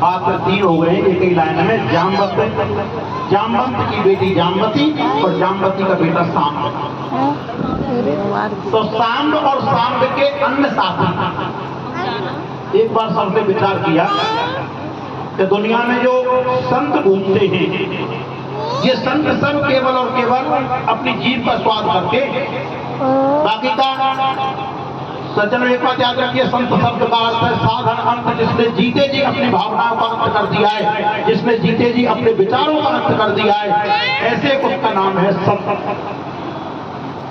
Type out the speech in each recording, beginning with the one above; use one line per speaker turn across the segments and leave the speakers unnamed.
पात्र 3 हो गए एक ही लाइन में। जामवंत की बेटी जामवती और जामवती का बेटा सांब। तो सांब और सांब के अन्य साथी। एक बार सबने विचार किया कि दुनिया में जो संत घूमते हैं, ये संत सब केवल और केवल अपनी जीभ का स्वाद करके, बाकी का सज्जन एक बात याद रखिए, संत शब्द का अर्थ है साधन अंत। जिसने जीते जी अपनी भावनाओं का अंत कर दिया है, जिसने जीते जी अपने विचारों का अंत कर दिया है, ऐसे उसका नाम है संत।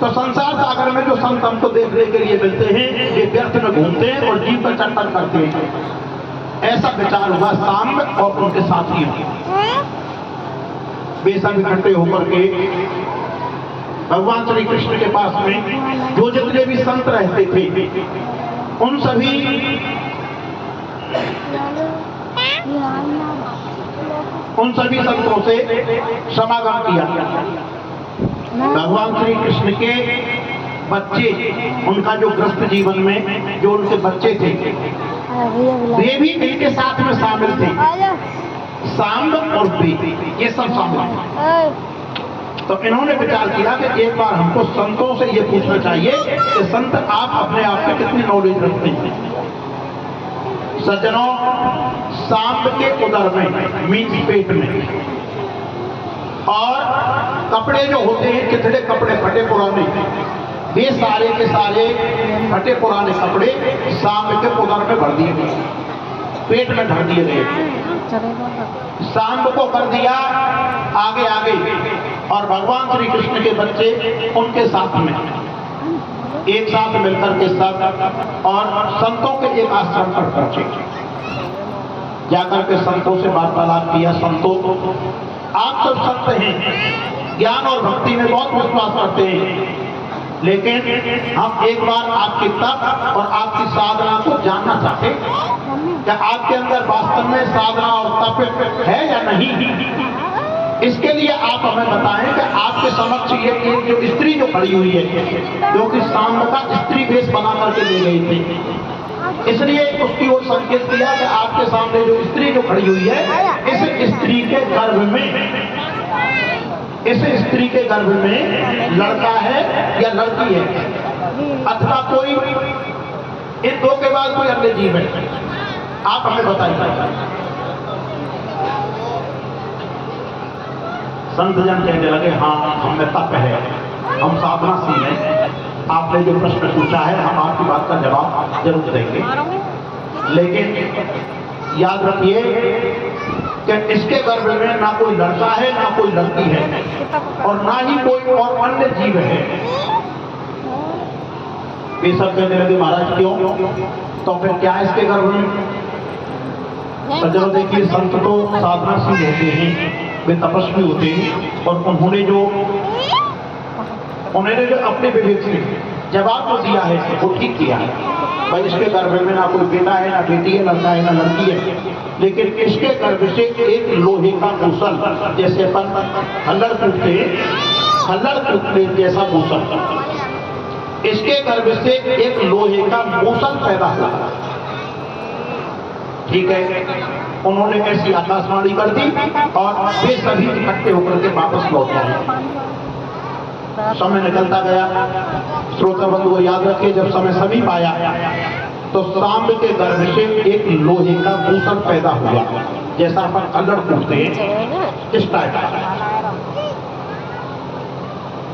तो संसार सागर में जो संत हमको देखने के लिए मिलते हैं, ये व्यर्थ में घूमते हैं और जीव का चंपन करते हैं। ऐसा विचार हुआ सांब और उनके साथियों। वे सब इकट्ठे होकर के भगवान श्री कृष्ण के पास में जो जितने भी संत रहते थे, उन सभी संतों से समागम किया। भगवान श्री कृष्ण के बच्चे, उनका जो गृहस्थ जीवन में जो उनके बच्चे थे, वे भी इनके साथ में शामिल थे। सांब और वे, ये सब शामिल थे। तो इन्होंने विचार किया कि एक बार हमको संतों से ये पूछना चाहिए कि संत आप अपने आप में कितनी नॉलेज रखते हैं। सज्जनों, सांब के उदर में, मीन्स पेट में, और कपड़े जो होते हैं, कितने कपड़े फटे पुराने, वे सारे के सारे फटे पुराने कपड़े सांब के उदर में भर दिए गए, पेट में भर दिए गए। सांब को कर दिया आगे आगे, और भगवान श्री कृष्ण के बच्चे उनके साथ में एक साथ मिलकर के सब और संतों के एक आश्रम पर पहुंचे। जाकर के संतों से वार्तालाप किया। संतों, आप सब संत हैं, ज्ञान और भक्ति में बहुत विश्वास करते हैं, लेकिन हम एक बार आपके तप और आपकी साधना को जानना चाहते हैं। क्या आपके अंदर वास्तव में साधना और तप है या नहीं? इसके लिए आप हमें बताएं कि आपके समक्ष ये जो स्त्री जो खड़ी हुई है, जो कि सांब का स्त्री वेश बना करके ले गई थी, इसलिए उसकी ओर संकेत किया कि आपके सामने जो स्त्री जो खड़ी हुई है, इस स्त्री के गर्भ में लड़का है या लड़की है, अथवा कोई इन दो के बाद कोई अन्य जीव है, आप हमें बताइए। संत जन कहने लगे, हाँ हमें तप है, हम साधनाशील हैं, आपने जो प्रश्न पूछा है हम आपकी बात का जवाब जरूर देंगे, लेकिन याद रखिए कि इसके गर्भ में ना कोई लड़का है ना कोई लड़की है, और ना ही कोई और अन्य जीव है। ये सब कहने लगे, महाराज क्यों? तो फिर क्या है इसके गर्भ में? सज्जनों देखिए, संत तो साधनाशील होते हैं, वे तपस्वी होते हैं, और उन्होंने जो अपने विवेक से जवाब जो दिया है वो ठीक किया है। भाई इसके गर्भ में ना कोई बेटा है ना बेटी है, लड़का है ना लड़की है, लेकिन इसके गर्भ से एक लोहे का मूसल, जैसे अपन हल्लड़ कूदते जैसा मूसल, इसके गर्भ से एक लोहे का मूसल पैदा हुआ। ठीक है, उन्होंने ऐसी आकाशवाणी कर दी और वे सभी इकट्ठे होकर के वापस लौट गए। समय निकलता गया। श्रोता बंधु को याद रखिए, जब समय समीप आया तो सांब के गर्भ से एक लोहे का मूसल पैदा हुआ, जैसा अपन हल्लड़ कूदते हैं इस टाइप का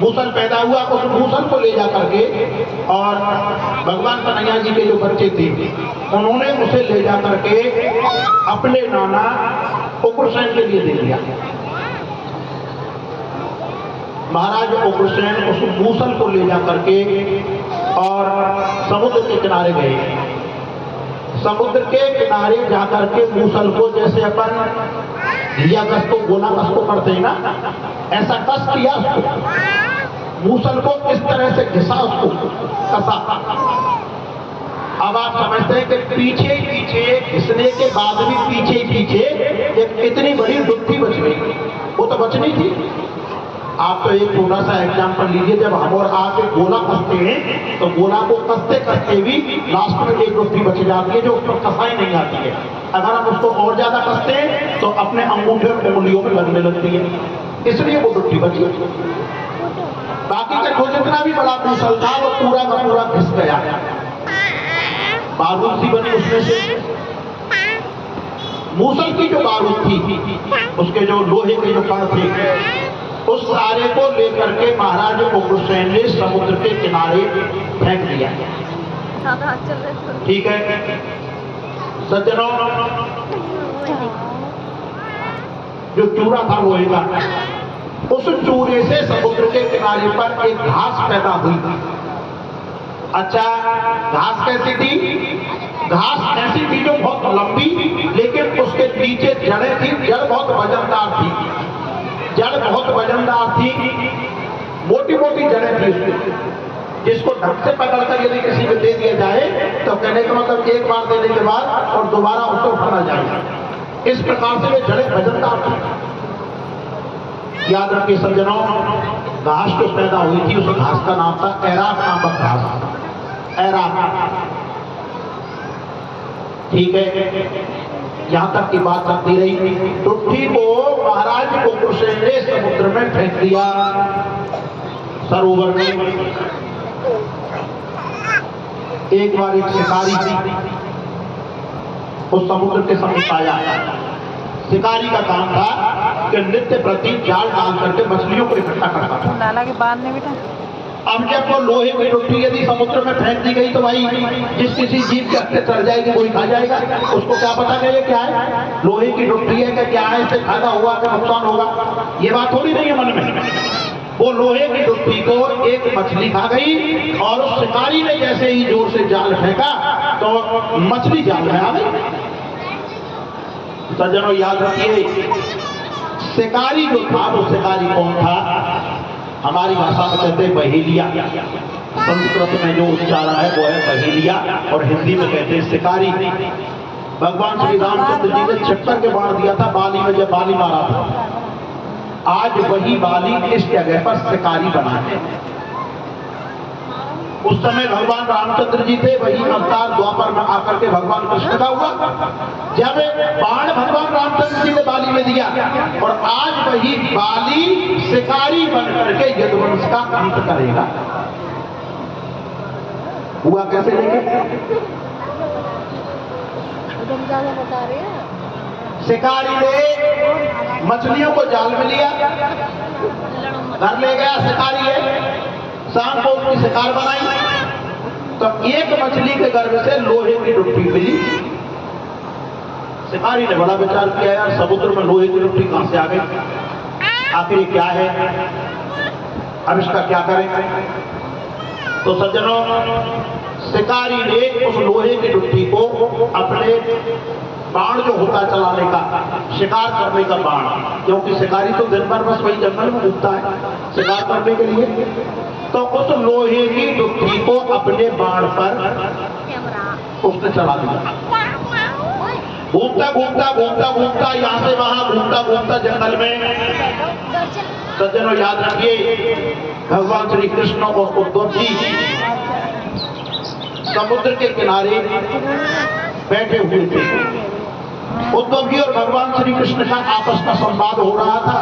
मूसल पैदा हुआ। उस मूसल को ले जा करके और भगवान कन्हैया जी के जो बच्चे थे, उन्होंने उसे ले जा करके अपने नाना उग्रसेन के लिए दे दिया। महाराज उग्रसेन उस मूसल को ले जा करके और समुद्र के किनारे गए। समुद्र के किनारे जाकर के मूसल को, जैसे अपन लिया कस को गोला कस को करते हैं ना, ऐसा कस किया उसको, मूसल को इस तरह से घिसा, उसको कसा। अब आप समझते हैं कि पीछे पीछे घिसने के बाद भी पीछे पीछे एक इतनी बड़ी डुबकी बच गई, वो तो बचनी थी। आप तो एक छोटा सा एग्जाम्पल लीजिए, जब हम और आप एक गोला कसते हैं तो गोला को कसते कसते भी लास्ट में एक रोटी बच जाती है जो उस पर कसाई नहीं आती है। अगर हम उसको और ज्यादा कसते हैं तो अपने अंगूठे और उंगलियों में लगने लगती है, इसलिए वो रोटी बची। बाकी का जो जितना भी बड़ा मूसल था वो पूरा का पूरा घिस गया, बारूद सी बनी उसमें से। मूसल की जो बारूद थी, उसके जो लोहे के जो कण थे, उस सारे को लेकर के महाराज उग्रसेन ने समुद्र के किनारे फेंक दिया। ठीक है सज्जनों, जो चूरा था लोहे का, उस चूरे से समुद्र के किनारे पर एक घास पैदा हुई। अच्छा, घास कैसी थी? घास ऐसी थी जो बहुत लंबी, लेकिन उसके नीचे जड़ें थी, जड़ बहुत वजनदार थी, जड़ बहुत वजनदार थी, मोटी मोटी जड़ें थी उसमें, जिसको ढंग से पकड़कर यदि किसी को दे दिया जाए तो कहने का मतलब एक बार देने के बाद और दोबारा उसको उठाना जाए। इस प्रकार से वे जड़ें वजनदार थी। याद रखिए सज्जनों, घास जो पैदा हुई थी उस घास का नाम था ऐराक नामक घास, ऐराक। ठीक है, यहां तक की बात चलती रही। टुट्टी को महाराज उग्रसेन ने समुद्र में फेंक दिया, सरोवर में। एक बार एक शिकारी उस समुद्र के समीप आया। शिकारी का काम था कि नित्य प्रति जाल डाल करके मछलियों को इकट्ठा करता था।
नाला के बांध में बेटा,
अब जब वो लोहे की टुट्टी यदि समुद्र में फेंक दी गई तो भाई जिस किसी जीव के हत्या चढ़ जाएगी कोई खा जाएगा। उसको क्या पता कि ये क्या है, लोहे की टुट्टी है कि क्या है, इससे फायदा हुआ कि नुकसान होगा, ये बात थोड़ी नहीं है मन में। वो लोहे की टुट्टी को एक मछली खा गई और उस शिकारी ने जैसे ही जोर से जाल फेंका तो मछली जाल में आ गई। सज्जनों याद रखिए, शिकारी जो था वो शिकारी कौन था? हमारी भाषा में कहते हैं बहेलिया, संस्कृत में जो उच्चारण है वो है बहेलिया और हिंदी में कहते हैं शिकारी। भगवान श्री रामचंद्र जी ने चक्कर के बाण दिया था बाली में, जब बाली मारा था। आज वही बाली इस जगह पर शिकारी बना है। उस समय भगवान रामचंद्र जी थे, वही अवतार द्वापर में आकर के भगवान कृष्ण का हुआ। जब बाण भगवान रामचंद्र जी ने बाली में दिया और आज वही बाली शिकारी बन करके यदुवंश का अंत करेगा। हुआ कैसे लेके
बता रहे हैं।
शिकारी ने मछलियों को जाल में लिया, घर ले गया। शिकारी है, शाम को उसकी शिकार बनाई तो एक मछली के गर्भ से लोहे की टुट्टी मिली। शिकारी ने बड़ा विचार किया, यार समुद्र में लोहे की टुट्टी कहां से आ गई, आखिर क्या है, अब इसका क्या करें। तो सज्जनों, शिकारी ने उस लोहे की टुट्टी को अपने बाण जो होता है चलाने का, शिकार करने का बाण, क्योंकि शिकारी तो दिन भर बस वही जंगल में घूमता है शिकार करने के लिए, तो उस लोहे की टुट्टी को अपने बाण पर उसने चला दिया। घूमता घूमता घूमता घूमता यहां से वहां घूमता घूमता जंगल में। सज्जनों याद रखिए, भगवान श्री कृष्ण और उद्धव जी समुद्र के किनारे बैठे हुए थे। उद्धव जी और भगवान श्री कृष्ण का आपस का संवाद हो रहा था।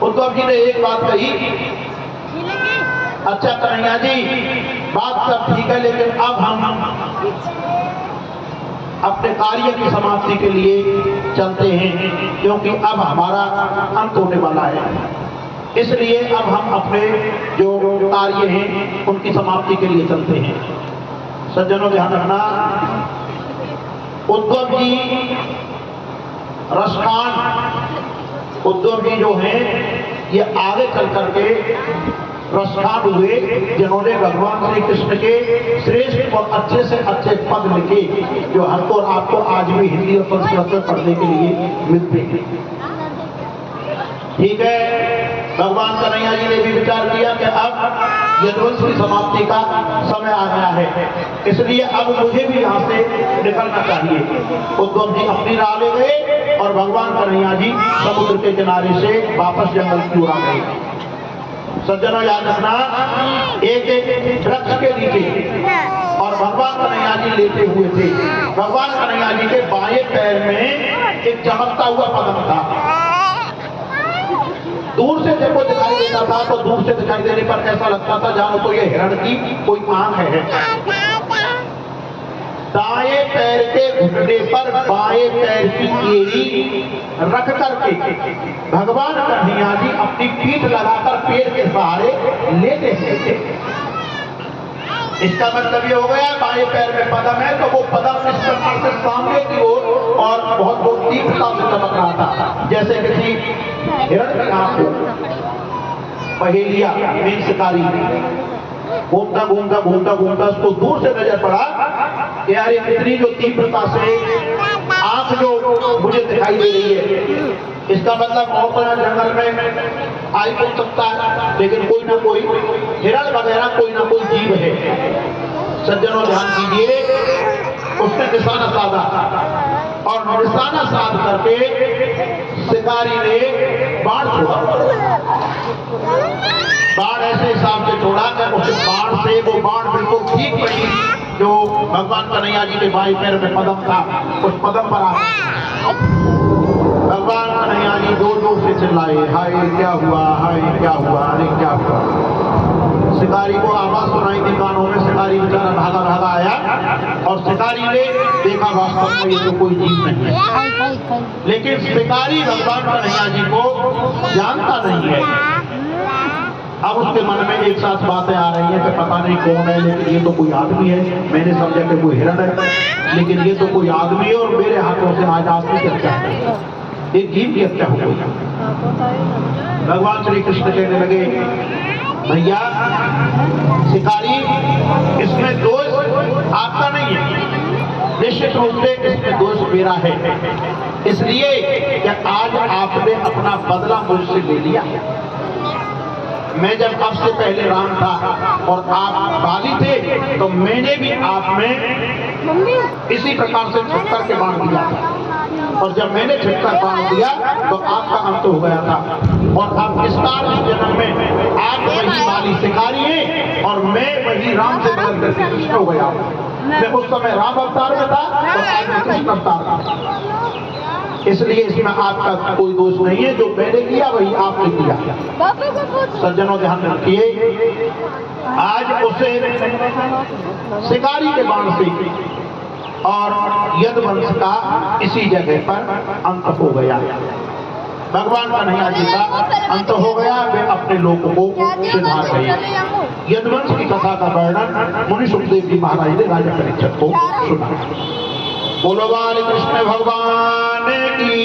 उद्धव जी ने एक बात कही, अच्छा कन्हैया जी बात सब ठीक है, लेकिन अब हम अपने कार्य की समाप्ति के लिए चलते हैं, क्योंकि अब हमारा अंत होने वाला है। इसलिए अब हम अपने जो कार्य हैं उनकी समाप्ति के लिए चलते हैं। सज्जनों ध्यान रखना, उद्धव जी रसखान, उद्धव जी जो हैं ये आगे चल करके रसखान हुए, जिन्होंने भगवान श्री कृष्ण के श्रेष्ठ और अच्छे से अच्छे पद लिखे, जो हमको और आपको आज भी हिंदी और संस्कृत में पढ़ने के लिए मिलते हैं। ठीक है, भगवान कन्हैया जी ने भी विचार किया कि अब यदुवंश की समाप्ति का समय आ गया है, इसलिए अब मुझे भी यहाँ से निकलना चाहिए। उद्धव जी अपनी राह ले गए और भगवान कन्हैया जी समुद्र के किनारे से वापस जंगल की ओर आ गए। सज्जनों याद रखना, एक वृक्ष के नीचे और भगवान कन्हैया जी लेटे हुए थे। भगवान कन्हैया जी के बाएं पैर में एक चमकता हुआ पदम था। दूर से जब वो दिखाई देता था तो दूर से दिखाई देने पर ऐसा लगता था जानो तो ये हिरण की कोई आंख है। दाएं पैर के घुटने पर बाएं पैर की एड़ी रख करके भगवान कन्हैया जी अपनी पीठ लगाकर पेड़ के सहारे लेटे थे। इसका मतलब ये हो गया बाएं पैर में पदम है तो वो पदम इस प्रकार से सामने की ओर और बहुत तीव्रता से चमक रहा था, जैसे किसी हिरण की आंख हो। पहेलिया मीन शिकारी घूमता घूमता घूमता घूमता उसको दूर से नजर पड़ा कि यार ये इतनी जो तीव्रता से आंख जो मुझे दिखाई दे रही है, इसका मतलब बहुत जंगल में आई हो सकता है, लेकिन कोई ना कोई हिरण वगैरह कोई ना कोई जीव है। सज्जनों ध्यान कीजिए, उसने निशाना साधा और निशाना साध करके शिकारी ने बाण छोड़ा। बाण ऐसे हिसाब से छोड़ा कि उस बाण से वो बाण बिल्कुल ठीक पड़ी जो भगवान कन्हैया जी के बाएं पैर में पदम था, उस पदम पर आ भगवान कन्हैया जी जोर जोर से चिल्लाए, हाय क्या हुआ, हाय क्या हुआ, अरे क्या हुआ। शिकारी को आवाज सुनाई दी कानों में। शिकारी बेचारा भागा भागा आया और शिकारी ने देखा वास्तव में ये तो कोई जीव नहीं है, लेकिन शिकारी भगवान कन्हैया जी को जानता नहीं है। अब उसके मन में एक साथ बातें आ रही हैं कि पता नहीं कौन है, लेकिन ये तो कोई आदमी है। मैंने समझा कि कोई हिरण है, लेकिन ये तो कोई आदमी है और मेरे हाथों से आज आदमी की हत्या है, एक जीव की हत्या हो गई। भगवान श्री कृष्ण कहने लगे, भैया शिकारी, इसमें दोष आपका नहीं है, निश्चित रूप से इसमें दोष मेरा है, इसलिए कि आज आपने अपना बदला मुझसे ले लिया। मैं जब आपसे पहले राम था और आप बाली थे तो मैंने भी आप में इसी प्रकार से छिटकर के बांध दिया था, और जब मैंने छिटकर बांध दिया तो आपका अंत हो गया था। और अब इस जन्म में आप वही बाली शिकारी हैं और मैं वही राम से बदल करके कृष्ण हो गया। मैं उस समय राम अवतार में था और आज मैं कृष्ण अवतार था, इसलिए इसमें आपका कोई दोष नहीं है। जो मैंने किया वही आपने किया। सज्जनों ध्यान रखिए, आज उसे शिकारी के बाण से और यदुवंश का इसी जगह पर अंत हो गया। भगवान कन्हैया जी का अंत हो गया, वे अपने लोगों को सिधार गए। यदुवंश की कथा का वर्णन मुनि सुखदेव जी महाराज ने राजा परीक्षित को सुना। बोलो बाल कृष्ण भगवान की